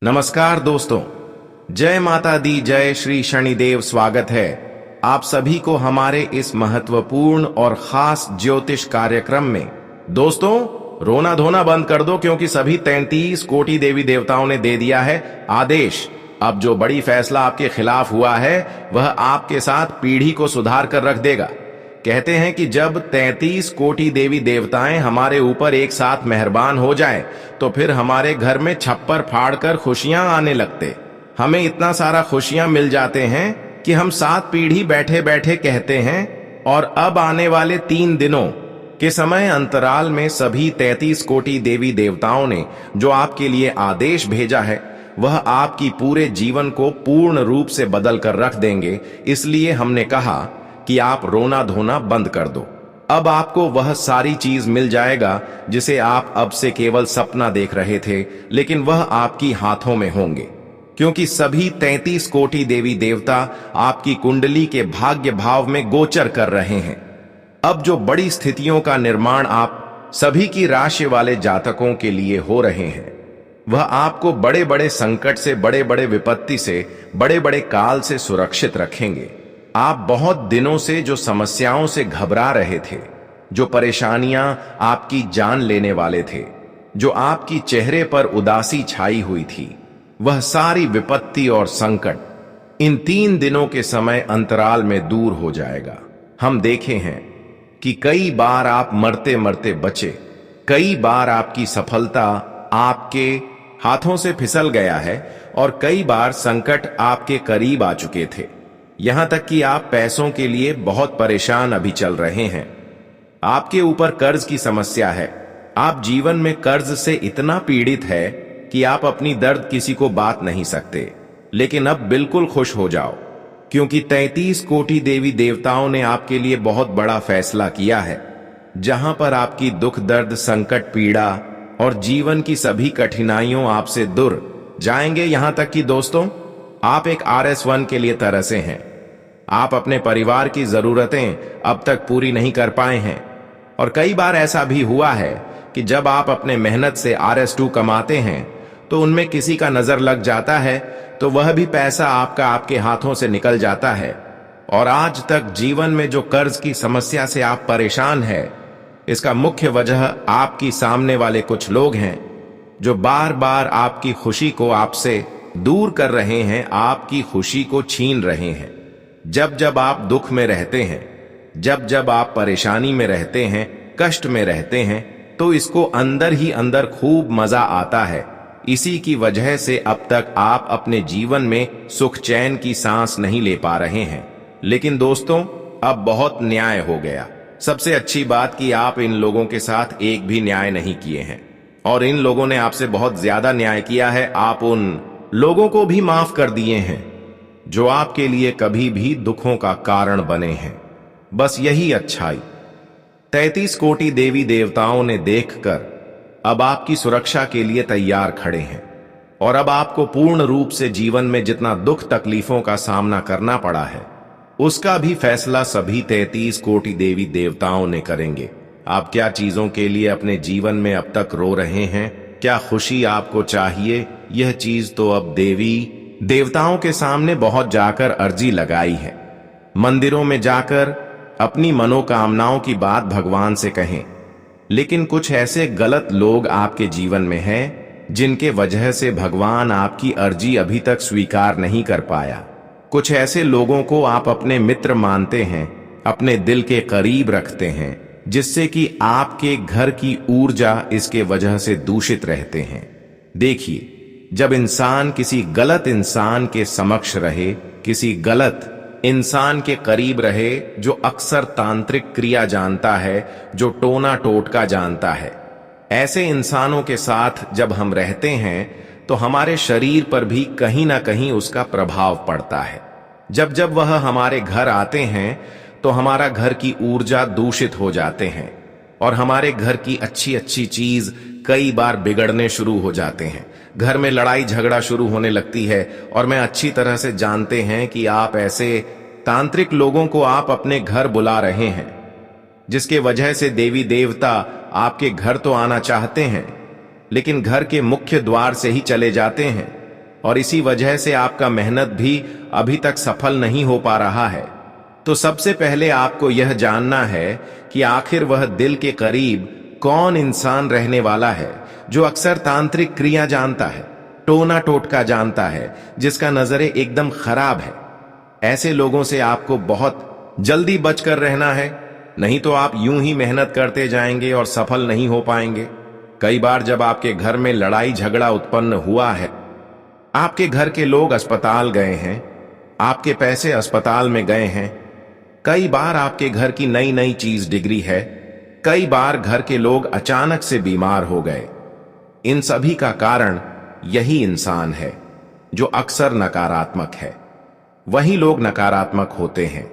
नमस्कार दोस्तों, जय माता दी, जय श्री शनिदेव। स्वागत है आप सभी को हमारे इस महत्वपूर्ण और खास ज्योतिष कार्यक्रम में। दोस्तों, रोना धोना बंद कर दो, क्योंकि सभी 33 कोटि देवी देवताओं ने दे दिया है आदेश। अब जो बड़ी फैसला आपके खिलाफ हुआ है वह आपके साथ पीढ़ी को सुधार कर रख देगा। कहते हैं कि जब 33 कोटि देवी देवताएं हमारे ऊपर एक साथ मेहरबान हो जाएं, तो फिर हमारे घर में छप्पर फाड़कर खुशियां आने लगते। हमें इतना सारा खुशियां मिल जाते हैं कि हम 7 पीढ़ी बैठे बैठे कहते हैं। और अब आने वाले 3 दिनों के समय अंतराल में सभी 33 कोटि देवी देवताओं ने जो आपके लिए आदेश भेजा है वह आपकी पूरे जीवन को पूर्ण रूप से बदल कर रख देंगे। इसलिए हमने कहा कि आप रोना धोना बंद कर दो। अब आपको वह सारी चीज मिल जाएगा जिसे आप अब से केवल सपना देख रहे थे, लेकिन वह आपकी हाथों में होंगे, क्योंकि सभी 33 कोटि देवी देवता आपकी कुंडली के भाग्य भाव में गोचर कर रहे हैं। अब जो बड़ी स्थितियों का निर्माण आप सभी की राशि वाले जातकों के लिए हो रहे हैं, वह आपको बड़े बड़े संकट से, बड़े बड़े विपत्ति से, बड़े बड़े काल से सुरक्षित रखेंगे। आप बहुत दिनों से जो समस्याओं से घबरा रहे थे, जो परेशानियां आपकी जान लेने वाले थे, जो आपकी चेहरे पर उदासी छाई हुई थी, वह सारी विपत्ति और संकट इन 3 दिनों के समय अंतराल में दूर हो जाएगा। हम देखे हैं कि कई बार आप मरते मरते बचे, कई बार आपकी सफलता आपके हाथों से फिसल गया है, और कई बार संकट आपके करीब आ चुके थे। यहां तक कि आप पैसों के लिए बहुत परेशान अभी चल रहे हैं। आपके ऊपर कर्ज की समस्या है। आप जीवन में कर्ज से इतना पीड़ित है कि आप अपनी दर्द किसी को बात नहीं सकते। लेकिन अब बिल्कुल खुश हो जाओ, क्योंकि 33 कोटि देवी देवताओं ने आपके लिए बहुत बड़ा फैसला किया है। जहां पर आपकी दुख, दर्द, संकट, पीड़ा और जीवन की सभी कठिनाइयों आपसे दूर जाएंगे। यहां तक कि दोस्तों, आप एक RS1 के लिए तरसे हैं। आप अपने परिवार की जरूरतें अब तक पूरी नहीं कर पाए हैं, और कई बार ऐसा भी हुआ है कि जब आप अपने मेहनत से RS2 कमाते हैं तो उनमें किसी का नजर लग जाता है, तो वह भी पैसा आपके हाथों से निकल जाता है। और आज तक जीवन में जो कर्ज की समस्या से आप परेशान हैं, इसका मुख्य वजह आपकी सामने वाले कुछ लोग हैं जो बार बार आपकी खुशी को आपसे दूर कर रहे हैं, आपकी खुशी को छीन रहे हैं। जब जब आप दुख में रहते हैं, जब जब आप परेशानी में रहते हैं, कष्ट में रहते हैं, तो इसको अंदर ही अंदर खूब मजा आता है। इसी की वजह से अब तक आप अपने जीवन में सुख चैन की सांस नहीं ले पा रहे हैं। लेकिन दोस्तों, अब बहुत न्याय हो गया। सबसे अच्छी बात कि आप इन लोगों के साथ एक भी न्याय नहीं किए हैं, और इन लोगों ने आपसे बहुत ज्यादा न्याय किया है। आप उन लोगों को भी माफ कर दिए हैं जो आपके लिए कभी भी दुखों का कारण बने हैं। बस यही अच्छाई 33 कोटि देवी देवताओं ने देखकर अब आपकी सुरक्षा के लिए तैयार खड़े हैं। और अब आपको पूर्ण रूप से जीवन में जितना दुख तकलीफों का सामना करना पड़ा है, उसका भी फैसला सभी 33 कोटि देवी देवताओं ने करेंगे। आप क्या चीजों के लिए अपने जीवन में अब तक रो रहे हैं, क्या खुशी आपको चाहिए, यह चीज तो अब देवी देवताओं के सामने बहुत जाकर अर्जी लगाई है। मंदिरों में जाकर अपनी मनोकामनाओं की बात भगवान से कहें। लेकिन कुछ ऐसे गलत लोग आपके जीवन में हैं जिनके वजह से भगवान आपकी अर्जी अभी तक स्वीकार नहीं कर पाया। कुछ ऐसे लोगों को आप अपने मित्र मानते हैं, अपने दिल के करीब रखते हैं, जिससे कि आपके घर की ऊर्जा इसके वजह से दूषित रहते हैं। देखिए, जब इंसान किसी गलत इंसान के समक्ष रहे, किसी गलत इंसान के करीब रहे जो अक्सर तांत्रिक क्रिया जानता है, जो टोना टोटका जानता है, ऐसे इंसानों के साथ जब हम रहते हैं तो हमारे शरीर पर भी कहीं ना कहीं उसका प्रभाव पड़ता है। जब जब वह हमारे घर आते हैं तो हमारा घर की ऊर्जा दूषित हो जाते हैं, और हमारे घर की अच्छी अच्छी चीज कई बार बिगड़ने शुरू हो जाते हैं। घर में लड़ाई झगड़ा शुरू होने लगती है। और मैं अच्छी तरह से जानते हैं कि आप ऐसे तांत्रिक लोगों को आप अपने घर बुला रहे हैं, जिसके वजह से देवी देवता आपके घर तो आना चाहते हैं, लेकिन घर के मुख्य द्वार से ही चले जाते हैं। और इसी वजह से आपका मेहनत भी अभी तक सफल नहीं हो पा रहा है। तो सबसे पहले आपको यह जानना है कि आखिर वह दिल के करीब कौन इंसान रहने वाला है जो अक्सर तांत्रिक क्रिया जानता है, टोना टोटका जानता है, जिसका नजरे एकदम खराब है। ऐसे लोगों से आपको बहुत जल्दी बचकर रहना है, नहीं तो आप यूं ही मेहनत करते जाएंगे और सफल नहीं हो पाएंगे। कई बार जब आपके घर में लड़ाई झगड़ा उत्पन्न हुआ है, आपके घर के लोग अस्पताल गए हैं, आपके पैसे अस्पताल में गए हैं, कई बार आपके घर की नई नई चीज डिगरी है, कई बार घर के लोग अचानक से बीमार हो गए। इन सभी का कारण यही इंसान है जो अक्सर नकारात्मक है। वही लोग नकारात्मक होते हैं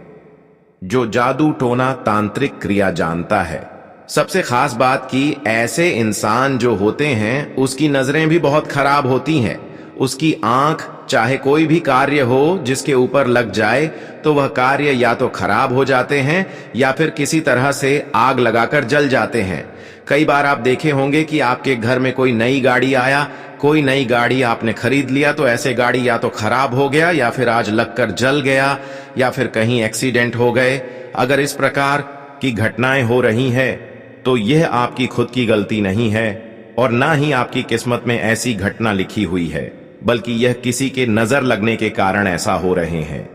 जो जादू टोना तांत्रिक क्रिया जानता है। सबसे खास बात कि ऐसे इंसान जो होते हैं उसकी नजरें भी बहुत खराब होती हैं। उसकी आंख चाहे कोई भी कार्य हो जिसके ऊपर लग जाए तो वह कार्य या तो खराब हो जाते हैं या फिर किसी तरह से आग लगाकर जल जाते हैं। कई बार आप देखे होंगे कि आपके घर में कोई नई गाड़ी आया, कोई नई गाड़ी आपने खरीद लिया तो ऐसे गाड़ी या तो खराब हो गया या फिर आज लगकर जल गया या फिर कहीं एक्सीडेंट हो गए। अगर इस प्रकार की घटनाएं हो रही है तो यह आपकी खुद की गलती नहीं है और ना ही आपकी किस्मत में ऐसी घटना लिखी हुई है, बल्कि यह किसी के नजर लगने के कारण ऐसा हो रहे हैं।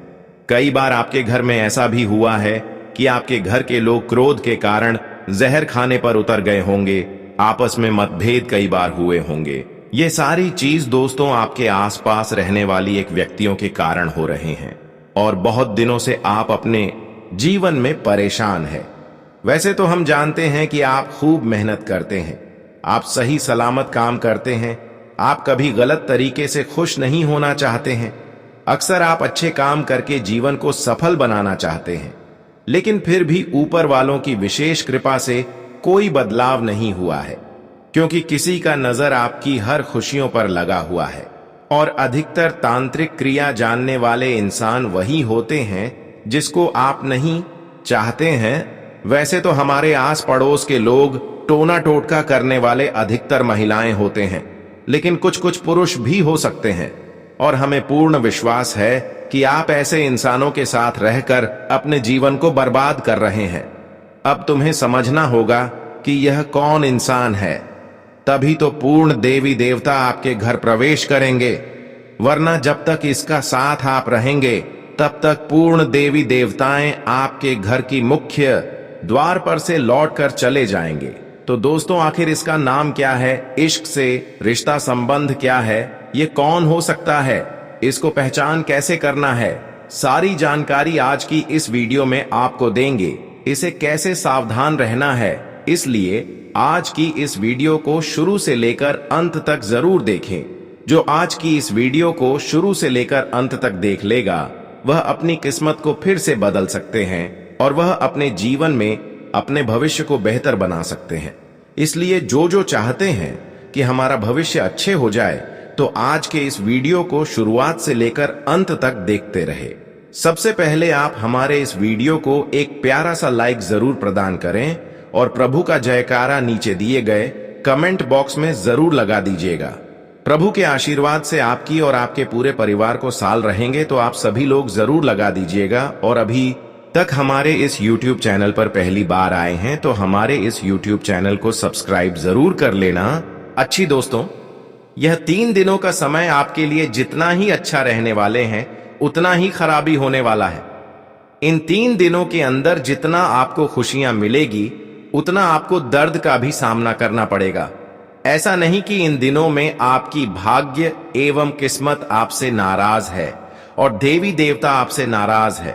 कई बार आपके घर में ऐसा भी हुआ है कि आपके घर के लोग क्रोध के कारण जहर खाने पर उतर गए होंगे, आपस में मतभेद कई बार हुए होंगे। ये सारी चीज दोस्तों आपके आसपास रहने वाली एक व्यक्तियों के कारण हो रहे हैं और बहुत दिनों से आप अपने जीवन में परेशान हैं। वैसे तो हम जानते हैं कि आप खूब मेहनत करते हैं, आप सही सलामत काम करते हैं, आप कभी गलत तरीके से खुश नहीं होना चाहते हैं। अक्सर आप अच्छे काम करके जीवन को सफल बनाना चाहते हैं, लेकिन फिर भी ऊपर वालों की विशेष कृपा से कोई बदलाव नहीं हुआ है, क्योंकि किसी का नजर आपकी हर खुशियों पर लगा हुआ है। और अधिकतर तांत्रिक क्रिया जानने वाले इंसान वही होते हैं जिसको आप नहीं चाहते हैं। वैसे तो हमारे आस पड़ोस के लोग टोना टोटका करने वाले अधिकतर महिलाएं होते हैं, लेकिन कुछ कुछ पुरुष भी हो सकते हैं और हमें पूर्ण विश्वास है कि आप ऐसे इंसानों के साथ रहकर अपने जीवन को बर्बाद कर रहे हैं। अब तुम्हें समझना होगा कि यह कौन इंसान है, तभी तो पूर्ण देवी देवता आपके घर प्रवेश करेंगे, वरना जब तक इसका साथ आप रहेंगे तब तक पूर्ण देवी देवताएं आपके घर की मुख्य द्वार पर से लौटकर चले जाएंगे। तो दोस्तों आखिर इसका नाम क्या है, इश्क से रिश्ता संबंध क्या है, ये कौन हो सकता है, इसको पहचान कैसे करना है, सारी जानकारी आज की इस वीडियो में आपको देंगे। इसे कैसे सावधान रहना है, इसलिए आज की इस वीडियो को शुरू से लेकर अंत तक जरूर देखें। जो आज की इस वीडियो को शुरू से लेकर अंत तक देख लेगा वह अपनी किस्मत को फिर से बदल सकते हैं और वह अपने जीवन में अपने भविष्य को बेहतर बना सकते हैं। इसलिए जो जो चाहते हैं कि हमारा भविष्य अच्छे हो जाए तो आज के इस वीडियो को शुरुआत से लेकर अंत तक देखते रहे। सबसे पहले आप हमारे इस वीडियो को एक प्यारा सा लाइक जरूर प्रदान करें और प्रभु का जयकारा नीचे दिए गए कमेंट बॉक्स में जरूर लगा दीजिएगा। प्रभु के आशीर्वाद से आपकी और आपके पूरे परिवार को साल रहेंगे, तो आप सभी लोग जरूर लगा दीजिएगा। और अभी तक हमारे इस YouTube चैनल पर पहली बार आए हैं तो हमारे इस YouTube चैनल को सब्सक्राइब जरूर कर लेना। अच्छी दोस्तों, यह 3 दिनों का समय आपके लिए जितना ही अच्छा रहने वाले हैं उतना ही खराबी होने वाला है। इन 3 दिनों के अंदर जितना आपको खुशियां मिलेगी उतना आपको दर्द का भी सामना करना पड़ेगा। ऐसा नहीं कि इन दिनों में आपकी भाग्य एवं किस्मत आपसे नाराज है और देवी देवता आपसे नाराज है,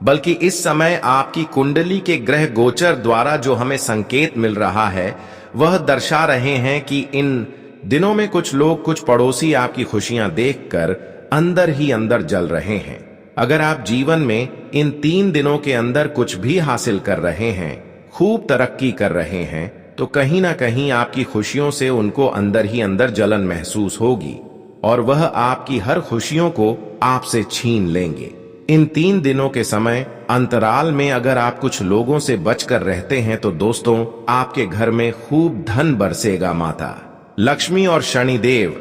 बल्कि इस समय आपकी कुंडली के ग्रह गोचर द्वारा जो हमें संकेत मिल रहा है वह दर्शा रहे हैं कि इन दिनों में कुछ लोग, कुछ पड़ोसी आपकी खुशियां देखकर अंदर ही अंदर जल रहे हैं। अगर आप जीवन में इन 3 दिनों के अंदर कुछ भी हासिल कर रहे हैं, खूब तरक्की कर रहे हैं, तो कहीं ना कहीं आपकी खुशियों से उनको अंदर ही अंदर जलन महसूस होगी और वह आपकी हर खुशियों को आपसे छीन लेंगे। इन 3 दिनों के समय अंतराल में अगर आप कुछ लोगों से बचकर रहते हैं तो दोस्तों आपके घर में खूब धन बरसेगा। माता लक्ष्मी और शनिदेव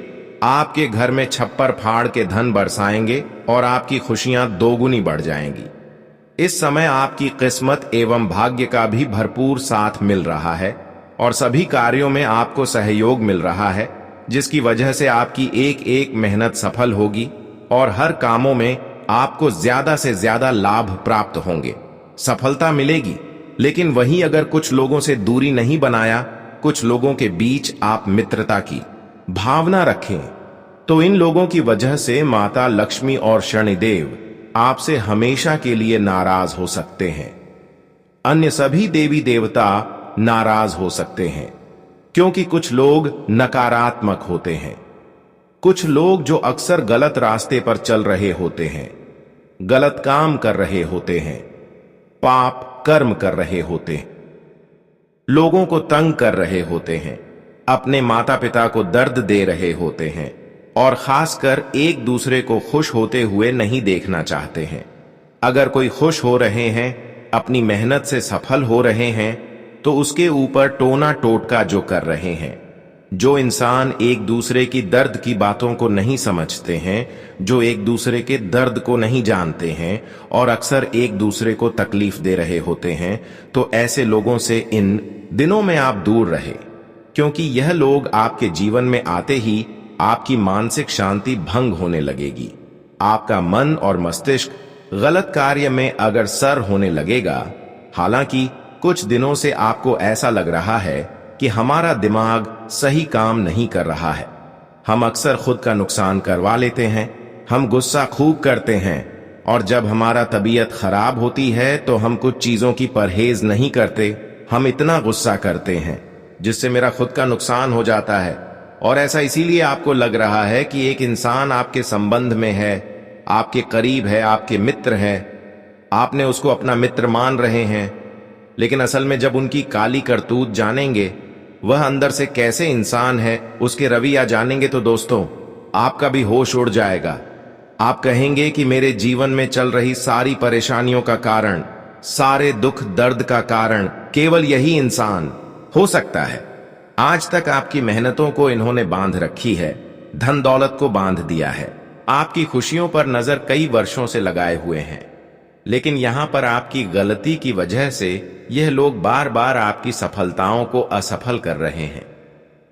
आपके घर में छप्पर फाड़ के धन बरसाएंगे और आपकी खुशियां दोगुनी बढ़ जाएंगी। इस समय आपकी किस्मत एवं भाग्य का भी भरपूर साथ मिल रहा है और सभी कार्यों में आपको सहयोग मिल रहा है, जिसकी वजह से आपकी एक एक मेहनत सफल होगी और हर कामों में आपको ज्यादा से ज्यादा लाभ प्राप्त होंगे, सफलता मिलेगी। लेकिन वहीं अगर कुछ लोगों से दूरी नहीं बनाया, कुछ लोगों के बीच आप मित्रता की भावना रखें, तो इन लोगों की वजह से माता लक्ष्मी और शनिदेव आपसे हमेशा के लिए नाराज हो सकते हैं। अन्य सभी देवी देवता नाराज हो सकते हैं, क्योंकि कुछ लोग नकारात्मक होते हैं। कुछ लोग जो अक्सर गलत रास्ते पर चल रहे होते हैं, गलत काम कर रहे होते हैं, पाप कर्म कर रहे होते हैं, लोगों को तंग कर रहे होते हैं, अपने माता पिता को दर्द दे रहे होते हैं और खासकर एक दूसरे को खुश होते हुए नहीं देखना चाहते हैं। अगर कोई खुश हो रहे हैं, अपनी मेहनत से सफल हो रहे हैं, तो उसके ऊपर टोना टोटका जो कर रहे हैं। जो इंसान एक दूसरे की दर्द की बातों को नहीं समझते हैं, जो एक दूसरे के दर्द को नहीं जानते हैं और अक्सर एक दूसरे को तकलीफ दे रहे होते हैं, तो ऐसे लोगों से इन दिनों में आप दूर रहे, क्योंकि यह लोग आपके जीवन में आते ही आपकी मानसिक शांति भंग होने लगेगी। आपका मन और मस्तिष्क गलत कार्य में अगर सर होने लगेगा। हालांकि कुछ दिनों से आपको ऐसा लग रहा है कि हमारा दिमाग सही काम नहीं कर रहा है, हम अक्सर खुद का नुकसान करवा लेते हैं, हम गुस्सा खूब करते हैं और जब हमारा तबीयत खराब होती है तो हम कुछ चीजों की परहेज नहीं करते। हम इतना गुस्सा करते हैं जिससे मेरा खुद का नुकसान हो जाता है, और ऐसा इसीलिए आपको लग रहा है कि एक इंसान आपके संबंध में है, आपके करीब है, आपके मित्र हैं, आपने उसको अपना मित्र मान रहे हैं, लेकिन असल में जब उनकी काली करतूत जानेंगे, वह अंदर से कैसे इंसान है, उसके रवैया जानेंगे, तो दोस्तों आपका भी होश उड़ जाएगा। आप कहेंगे कि मेरे जीवन में चल रही सारी परेशानियों का कारण, सारे दुख दर्द का कारण केवल यही इंसान हो सकता है। आज तक आपकी मेहनतों को इन्होंने बांध रखी है, धन दौलत को बांध दिया है, आपकी खुशियों पर नजर कई वर्षों से लगाए हुए हैं, लेकिन यहां पर आपकी गलती की वजह से यह लोग बार बार आपकी सफलताओं को असफल कर रहे हैं,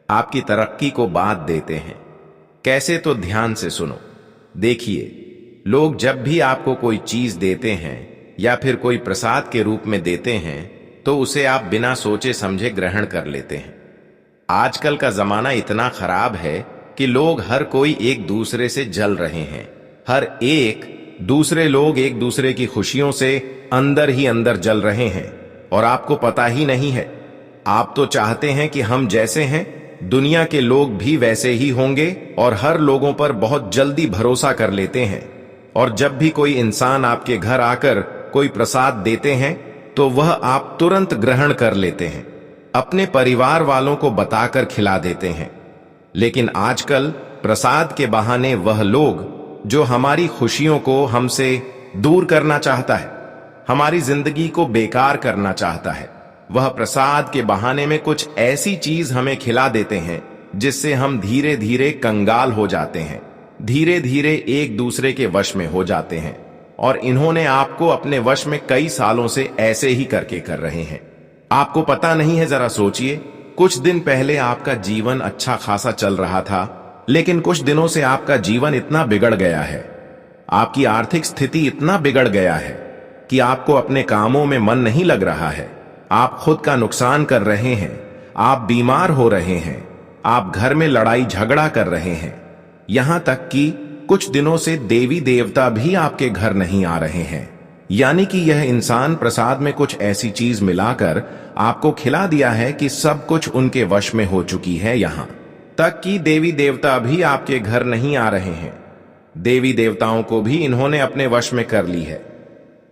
आपकी तरक्की को बाध देते हैं। कैसे? तो ध्यान से सुनो। देखिए, लोग जब भी आपको कोई चीज देते हैं या फिर कोई प्रसाद के रूप में देते हैं, तो उसे आप बिना सोचे समझे ग्रहण कर लेते हैं। आजकल का जमाना इतना खराब है कि लोग हर कोई एक दूसरे से जल रहे हैं, हर एक दूसरे लोग एक दूसरे की खुशियों से अंदर ही अंदर जल रहे हैं और आपको पता ही नहीं है। आप तो चाहते हैं कि हम जैसे हैं दुनिया के लोग भी वैसे ही होंगे और हर लोगों पर बहुत जल्दी भरोसा कर लेते हैं, और जब भी कोई इंसान आपके घर आकर कोई प्रसाद देते हैं तो वह आप तुरंत ग्रहण कर लेते हैं, अपने परिवार वालों को बताकर खिला देते हैं। लेकिन आजकल प्रसाद के बहाने वह लोग जो हमारी खुशियों को हमसे दूर करना चाहता है, हमारी जिंदगी को बेकार करना चाहता है, वह प्रसाद के बहाने में कुछ ऐसी चीज हमें खिला देते हैं जिससे हम धीरे धीरे कंगाल हो जाते हैं, धीरे धीरे एक दूसरे के वश में हो जाते हैं। और इन्होंने आपको अपने वश में कई सालों से ऐसे ही करके कर रहे हैं, आपको पता नहीं है। जरा सोचिए, कुछ दिन पहले आपका जीवन अच्छा खासा चल रहा था, लेकिन कुछ दिनों से आपका जीवन इतना बिगड़ गया है, आपकी आर्थिक स्थिति इतना बिगड़ गया है कि आपको अपने कामों में मन नहीं लग रहा है, आप खुद का नुकसान कर रहे हैं, आप बीमार हो रहे हैं, आप घर में लड़ाई झगड़ा कर रहे हैं, यहां तक कि कुछ दिनों से देवी देवता भी आपके घर नहीं आ रहे हैं। यानी कि यह इंसान प्रसाद में कुछ ऐसी चीज मिलाकर आपको खिला दिया है कि सब कुछ उनके वश में हो चुकी है। यहां तक कि देवी देवता भी आपके घर नहीं आ रहे हैं, देवी देवताओं को भी इन्होंने अपने वश में कर ली है।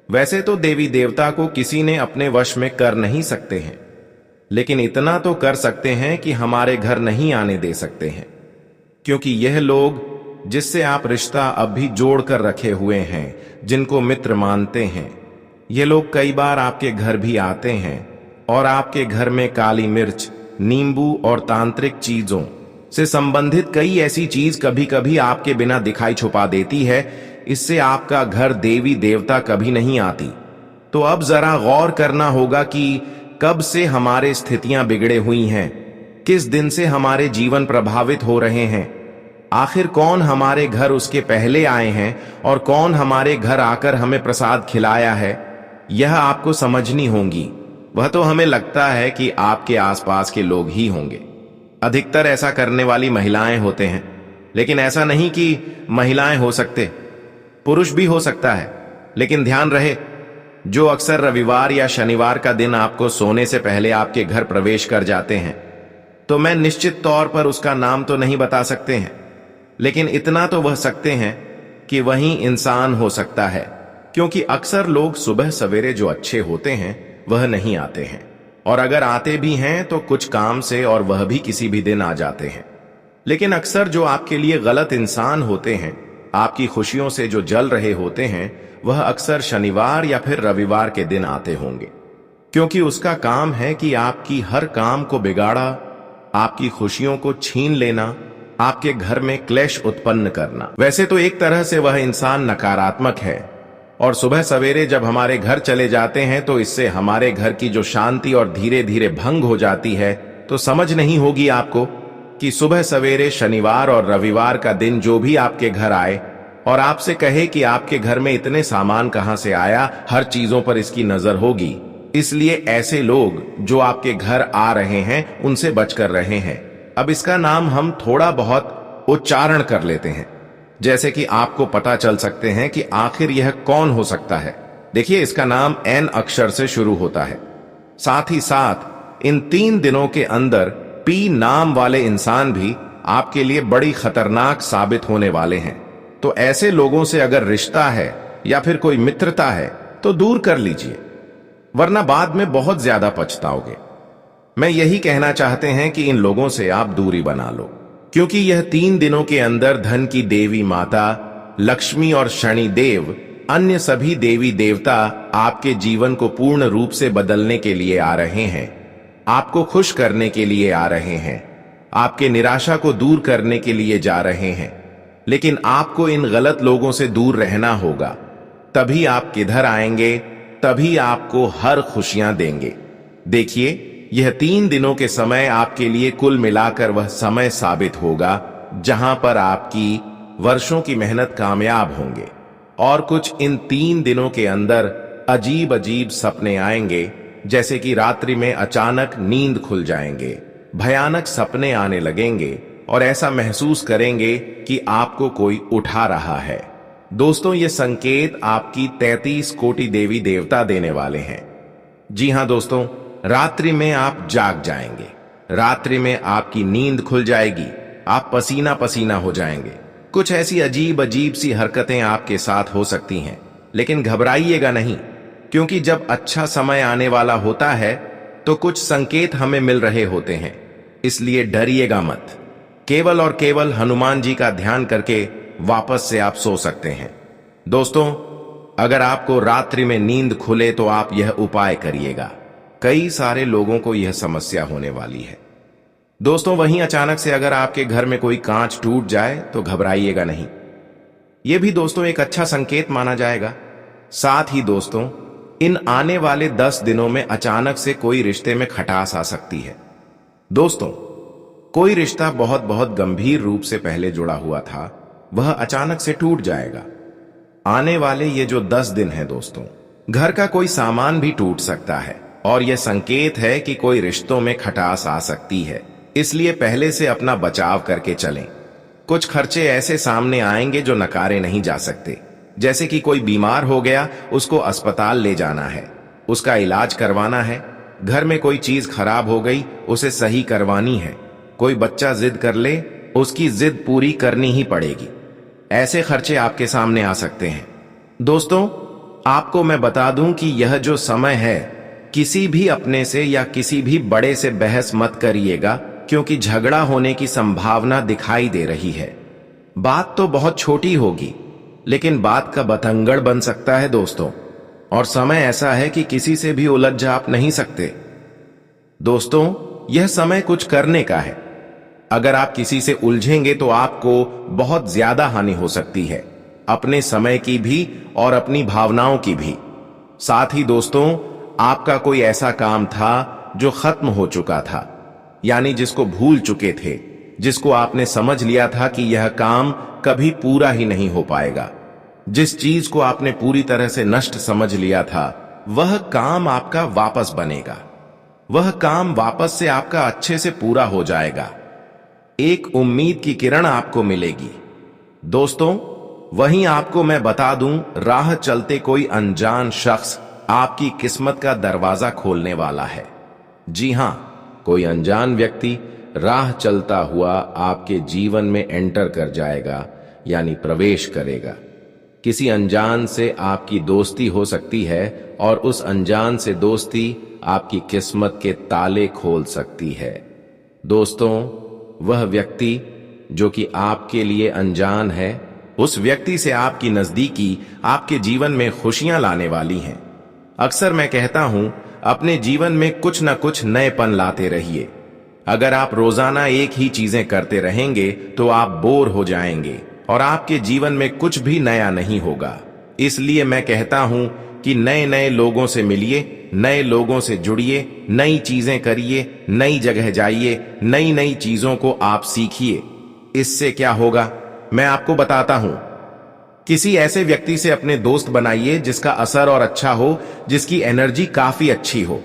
वैसे तो देवी देवता को किसी ने अपने वश में कर नहीं सकते हैं, लेकिन इतना तो कर सकते हैं कि हमारे घर नहीं आने दे सकते हैं, क्योंकि यह लोग जिससे आप रिश्ता अब भी जोड़ कर रखे हुए हैं, जिनको मित्र मानते हैं, ये लोग कई बार आपके घर भी आते हैं और आपके घर में काली मिर्च, नींबू और तांत्रिक चीजों से संबंधित कई ऐसी चीज कभी कभी आपके बिना दिखाई छुपा देती है। इससे आपका घर देवी देवता कभी नहीं आती। तो अब जरा गौर करना होगा कि कब से हमारे स्थितियां बिगड़े हुई हैं, किस दिन से हमारे जीवन प्रभावित हो रहे हैं, आखिर कौन हमारे घर उसके पहले आए हैं और कौन हमारे घर आकर हमें प्रसाद खिलाया है, यह आपको समझनी होंगी। वह तो हमें लगता है कि आपके आसपास के लोग ही होंगे। अधिकतर ऐसा करने वाली महिलाएं होते हैं, लेकिन ऐसा नहीं कि महिलाएं हो सकते, पुरुष भी हो सकता है। लेकिन ध्यान रहे, जो अक्सर रविवार या शनिवार का दिन आपको सोने से पहले आपके घर प्रवेश कर जाते हैं, तो मैं निश्चित तौर पर उसका नाम तो नहीं बता सकते हैं, लेकिन इतना तो वह सकते हैं कि वही इंसान हो सकता है, क्योंकि अक्सर लोग सुबह सवेरे जो अच्छे होते हैं वह नहीं आते हैं, और अगर आते भी हैं तो कुछ काम से, और वह भी किसी भी दिन आ जाते हैं। लेकिन अक्सर जो आपके लिए गलत इंसान होते हैं, आपकी खुशियों से जो जल रहे होते हैं, वह अक्सर शनिवार या फिर रविवार के दिन आते होंगे, क्योंकि उसका काम है कि आपकी हर काम को बिगाड़ा, आपकी खुशियों को छीन लेना, आपके घर में क्लेश उत्पन्न करना। वैसे तो एक तरह से वह इंसान नकारात्मक है, और सुबह सवेरे जब हमारे घर चले जाते हैं तो इससे हमारे घर की जो शांति और धीरे धीरे भंग हो जाती है। तो समझ नहीं होगी आपको कि सुबह सवेरे शनिवार और रविवार का दिन जो भी आपके घर आए और आपसे कहे कि आपके घर में इतने सामान कहां से आया, हर चीजों पर इसकी नजर होगी। इसलिए ऐसे लोग जो आपके घर आ रहे हैं उनसे बचकर रहे हैं। अब इसका नाम हम थोड़ा बहुत उच्चारण कर लेते हैं, जैसे कि आपको पता चल सकते हैं कि आखिर यह कौन हो सकता है। देखिए, इसका नाम एन अक्षर से शुरू होता है। साथ ही साथ इन 3 दिनों के अंदर पी नाम वाले इंसान भी आपके लिए बड़ी खतरनाक साबित होने वाले हैं। तो ऐसे लोगों से अगर रिश्ता है या फिर कोई मित्रता है तो दूर कर लीजिए, वरना बाद में बहुत ज्यादा पछताओगे। मैं यही कहना चाहते हैं कि इन लोगों से आप दूरी बना लो, क्योंकि यह 3 दिनों के अंदर धन की देवी माता लक्ष्मी और शनि देव, अन्य सभी देवी देवता आपके जीवन को पूर्ण रूप से बदलने के लिए आ रहे हैं, आपको खुश करने के लिए आ रहे हैं, आपके निराशा को दूर करने के लिए जा रहे हैं। लेकिन आपको इन गलत लोगों से दूर रहना होगा, तभी आप किधर आएंगे, तभी आपको हर खुशियां देंगे। देखिए, यह 3 दिनों के समय आपके लिए कुल मिलाकर वह समय साबित होगा जहां पर आपकी वर्षों की मेहनत कामयाब होंगे। और कुछ इन 3 दिनों के अंदर अजीब अजीब सपने आएंगे, जैसे कि रात्रि में अचानक नींद खुल जाएंगे, भयानक सपने आने लगेंगे और ऐसा महसूस करेंगे कि आपको कोई उठा रहा है। दोस्तों, ये संकेत आपकी 33 कोटि देवी देवता देने वाले हैं। जी हां दोस्तों, रात्रि में आप जाग जाएंगे, रात्रि में आपकी नींद खुल जाएगी, आप पसीना पसीना हो जाएंगे, कुछ ऐसी अजीब अजीब सी हरकतें आपके साथ हो सकती हैं। लेकिन घबराइएगा नहीं, क्योंकि जब अच्छा समय आने वाला होता है तो कुछ संकेत हमें मिल रहे होते हैं, इसलिए डरिएगा मत। केवल और केवल हनुमान जी का ध्यान करके वापस से आप सो सकते हैं। दोस्तों, अगर आपको रात्रि में नींद खुले तो आप यह उपाय करिएगा। कई सारे लोगों को यह समस्या होने वाली है। दोस्तों, वहीं अचानक से अगर आपके घर में कोई कांच टूट जाए तो घबराइएगा नहीं, यह भी दोस्तों एक अच्छा संकेत माना जाएगा। साथ ही दोस्तों, इन आने वाले 10 दिनों में अचानक से कोई रिश्ते में खटास आ सकती है। दोस्तों, कोई रिश्ता बहुत बहुत गंभीर रूप से पहले जुड़ा हुआ था, वह अचानक से टूट जाएगा। आने वाले ये जो 10 दिन हैं दोस्तों, घर का कोई सामान भी टूट सकता है, और यह संकेत है कि कोई रिश्तों में खटास आ सकती है। इसलिए पहले से अपना बचाव करके चलें। कुछ खर्चे ऐसे सामने आएंगे जो नकारे नहीं जा सकते, जैसे कि कोई बीमार हो गया, उसको अस्पताल ले जाना है, उसका इलाज करवाना है, घर में कोई चीज खराब हो गई, उसे सही करवानी है, कोई बच्चा जिद कर ले, उसकी जिद पूरी करनी ही पड़ेगी। ऐसे खर्चे आपके सामने आ सकते हैं। दोस्तों, आपको मैं बता दूं कि यह जो समय है, किसी भी अपने से या किसी भी बड़े से बहस मत करिएगा, क्योंकि झगड़ा होने की संभावना दिखाई दे रही है। बात तो बहुत छोटी होगी, लेकिन बात का बतंगड़ बन सकता है दोस्तों, और समय ऐसा है कि किसी से भी उलझ आप नहीं सकते। दोस्तों, यह समय कुछ करने का है, अगर आप किसी से उलझेंगे तो आपको बहुत ज्यादा हानि हो सकती है, अपने समय की भी और अपनी भावनाओं की भी। साथ ही दोस्तों, आपका कोई ऐसा काम था जो खत्म हो चुका था, यानी जिसको भूल चुके थे, जिसको आपने समझ लिया था कि यह काम कभी पूरा ही नहीं हो पाएगा। जिस चीज को आपने पूरी तरह से नष्ट समझ लिया था, वह काम आपका वापस बनेगा। वह काम वापस से आपका अच्छे से पूरा हो जाएगा। एक उम्मीद की किरण आपको मिलेगी। दोस्तों, वहीं आपको मैं बता दूं, राह चलते कोई अनजान शख्स आपकी किस्मत का दरवाजा खोलने वाला है। जी हां, कोई अनजान व्यक्ति राह चलता हुआ आपके जीवन में एंटर कर जाएगा, यानी प्रवेश करेगा। किसी अनजान से आपकी दोस्ती हो सकती है और उस अनजान से दोस्ती आपकी किस्मत के ताले खोल सकती है। दोस्तों, वह व्यक्ति जो कि आपके लिए अनजान है, उस व्यक्ति से आपकी नजदीकी आपके जीवन में खुशियां लाने वाली हैं। अक्सर मैं कहता हूं, अपने जीवन में कुछ न कुछ नएपन लाते रहिए। अगर आप रोजाना एक ही चीजें करते रहेंगे तो आप बोर हो जाएंगे और आपके जीवन में कुछ भी नया नहीं होगा। इसलिए मैं कहता हूं कि नए नए लोगों से मिलिए, नए लोगों से जुड़िए, नई चीजें करिए, नई जगह जाइए, नई नई चीजों को आप सीखिए। इससे क्या होगा, मैं आपको बताता हूं। किसी ऐसे व्यक्ति से अपने दोस्त बनाइए जिसका असर और अच्छा हो, जिसकी एनर्जी काफी अच्छी हो।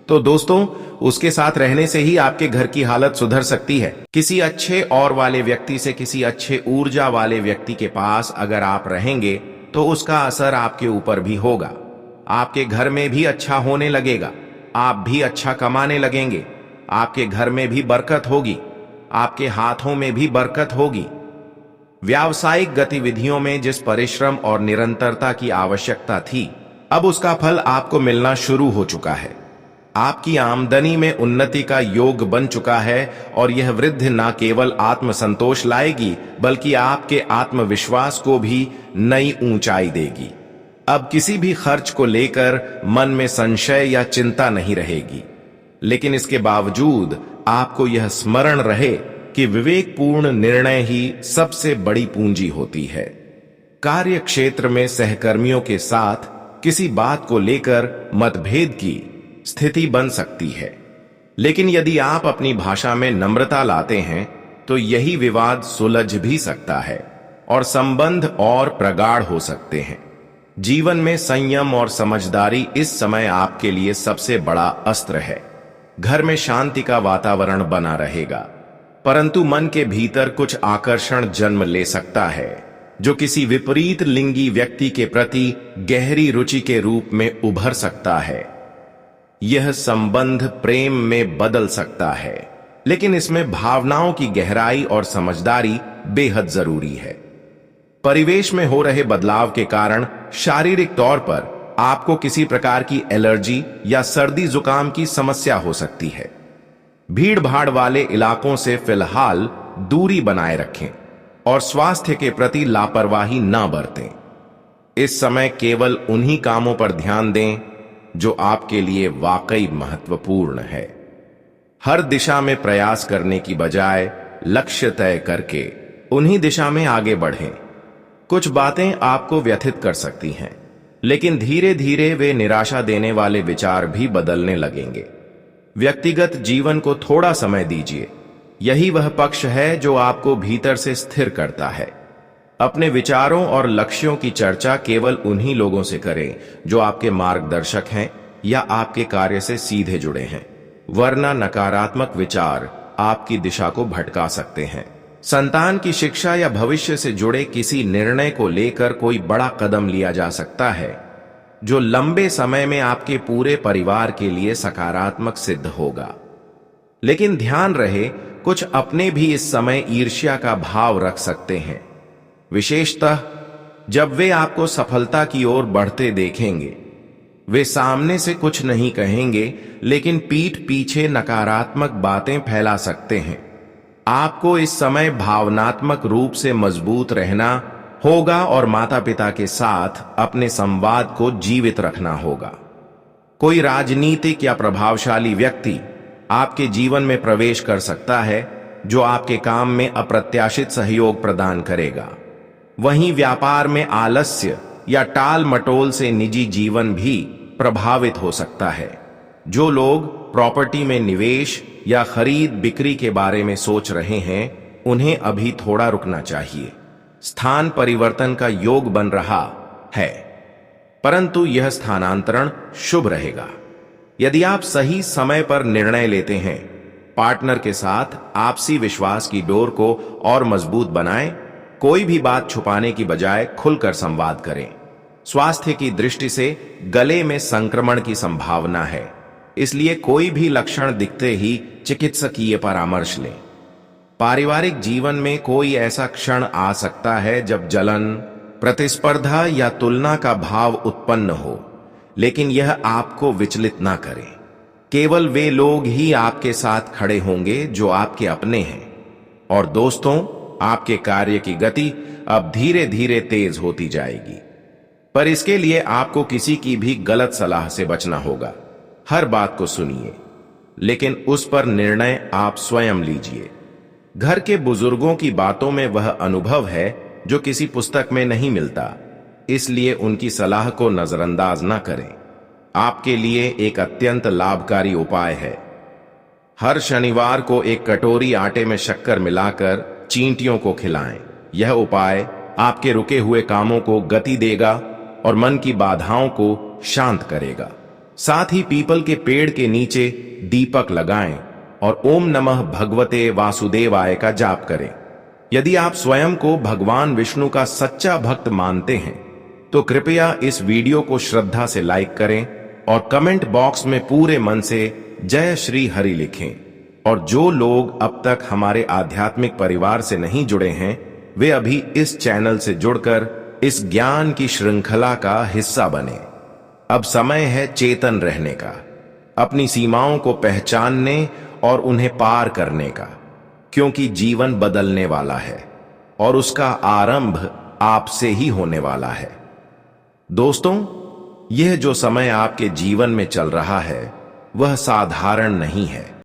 तो दोस्तों, उसके साथ रहने से ही आपके घर की हालत सुधर सकती है। किसी अच्छे और वाले व्यक्ति से, किसी अच्छे ऊर्जा वाले व्यक्ति के पास अगर आप रहेंगे तो उसका असर आपके ऊपर भी होगा। आपके घर में भी अच्छा होने लगेगा, आप भी अच्छा कमाने लगेंगे, आपके घर में भी बरकत होगी, आपके हाथों में भी बरकत होगी। व्यावसायिक गतिविधियों में जिस परिश्रम और निरंतरता की आवश्यकता थी, अब उसका फल आपको मिलना शुरू हो चुका है। आपकी आमदनी में उन्नति का योग बन चुका है और यह वृद्धि न केवल आत्मसंतोष लाएगी, बल्कि आपके आत्मविश्वास को भी नई ऊंचाई देगी। अब किसी भी खर्च को लेकर मन में संशय या चिंता नहीं रहेगी। लेकिन इसके बावजूद आपको यह स्मरण रहे कि विवेकपूर्ण निर्णय ही सबसे बड़ी पूंजी होती है। कार्य क्षेत्र में सहकर्मियों के साथ किसी बात को लेकर मतभेद की स्थिति बन सकती है, लेकिन यदि आप अपनी भाषा में नम्रता लाते हैं तो यही विवाद सुलझ भी सकता है और संबंध और प्रगाढ़ हो सकते हैं। जीवन में संयम और समझदारी इस समय आपके लिए सबसे बड़ा अस्त्र है। घर में शांति का वातावरण बना रहेगा, परंतु मन के भीतर कुछ आकर्षण जन्म ले सकता है जो किसी विपरीत लिंगी व्यक्ति के प्रति गहरी रुचि के रूप में उभर सकता है। यह संबंध प्रेम में बदल सकता है, लेकिन इसमें भावनाओं की गहराई और समझदारी बेहद जरूरी है। परिवेश में हो रहे बदलाव के कारण शारीरिक तौर पर आपको किसी प्रकार की एलर्जी या सर्दी जुकाम की समस्या हो सकती है। भीड़ भाड़ वाले इलाकों से फिलहाल दूरी बनाए रखें और स्वास्थ्य के प्रति लापरवाही ना बरतें। इस समय केवल उन्हीं कामों पर ध्यान दें जो आपके लिए वाकई महत्वपूर्ण है। हर दिशा में प्रयास करने की बजाय लक्ष्य तय करके उन्हीं दिशा में आगे बढ़ें। कुछ बातें आपको व्यथित कर सकती हैं, लेकिन धीरे धीरे वे निराशा देने वाले विचार भी बदलने लगेंगे। व्यक्तिगत जीवन को थोड़ा समय दीजिए, यही वह पक्ष है जो आपको भीतर से स्थिर करता है। अपने विचारों और लक्ष्यों की चर्चा केवल उन्हीं लोगों से करें जो आपके मार्गदर्शक हैं या आपके कार्य से सीधे जुड़े हैं, वरना नकारात्मक विचार आपकी दिशा को भटका सकते हैं। संतान की शिक्षा या भविष्य से जुड़े किसी निर्णय को लेकर कोई बड़ा कदम लिया जा सकता है जो लंबे समय में आपके पूरे परिवार के लिए सकारात्मक सिद्ध होगा। लेकिन ध्यान रहे, कुछ अपने भी इस समय ईर्ष्या का भाव रख सकते हैं, विशेषतः जब वे आपको सफलता की ओर बढ़ते देखेंगे। वे सामने से कुछ नहीं कहेंगे, लेकिन पीठ पीछे नकारात्मक बातें फैला सकते हैं। आपको इस समय भावनात्मक रूप से मजबूत रहना होगा और माता पिता के साथ अपने संवाद को जीवित रखना होगा। कोई राजनीतिक या प्रभावशाली व्यक्ति आपके जीवन में प्रवेश कर सकता है जो आपके काम में अप्रत्याशित सहयोग प्रदान करेगा। वहीं व्यापार में आलस्य या टाल मटोल से निजी जीवन भी प्रभावित हो सकता है। जो लोग प्रॉपर्टी में निवेश या खरीद बिक्री के बारे में सोच रहे हैं, उन्हें अभी थोड़ा रुकना चाहिए। स्थान परिवर्तन का योग बन रहा है, परंतु यह स्थानांतरण शुभ रहेगा यदि आप सही समय पर निर्णय लेते हैं। पार्टनर के साथ आपसी विश्वास की डोर को और मजबूत बनाएं। कोई भी बात छुपाने की बजाय खुलकर संवाद करें। स्वास्थ्य की दृष्टि से गले में संक्रमण की संभावना है, इसलिए कोई भी लक्षण दिखते ही चिकित्सकीय परामर्श लें। पारिवारिक जीवन में कोई ऐसा क्षण आ सकता है जब जलन, प्रतिस्पर्धा या तुलना का भाव उत्पन्न हो, लेकिन यह आपको विचलित ना करे। केवल वे लोग ही आपके साथ खड़े होंगे जो आपके अपने हैं। और दोस्तों, आपके कार्य की गति अब धीरे धीरे तेज होती जाएगी, पर इसके लिए आपको किसी की भी गलत सलाह से बचना होगा। हर बात को सुनिए, लेकिन उस पर निर्णय आप स्वयं लीजिए। घर के बुजुर्गों की बातों में वह अनुभव है जो किसी पुस्तक में नहीं मिलता, इसलिए उनकी सलाह को नजरअंदाज न करें। आपके लिए एक अत्यंत लाभकारी उपाय है। हर शनिवार को एक कटोरी आटे में शक्कर मिलाकर चींटियों को खिलाएं। यह उपाय आपके रुके हुए कामों को गति देगा और मन की बाधाओं को शांत करेगा। साथ ही पीपल के पेड़ के नीचे दीपक लगाएं और ओम नमः भगवते वासुदेवाय का जाप करें। यदि आप स्वयं को भगवान विष्णु का सच्चा भक्त मानते हैं, तो कृपया इस वीडियो को श्रद्धा से लाइक करें और कमेंट बॉक्स में पूरे मन से जय श्री हरि लिखें। और जो लोग अब तक हमारे आध्यात्मिक परिवार से नहीं जुड़े हैं, वे अभी इस चैनल से जुड़कर इस ज्ञान की श्रृंखला का हिस्सा बने। अब समय है चेतन रहने का, अपनी सीमाओं को पहचानने और उन्हें पार करने का, क्योंकि जीवन बदलने वाला है और उसका आरंभ आपसे ही होने वाला है। दोस्तों, यह जो समय आपके जीवन में चल रहा है, वह साधारण नहीं है।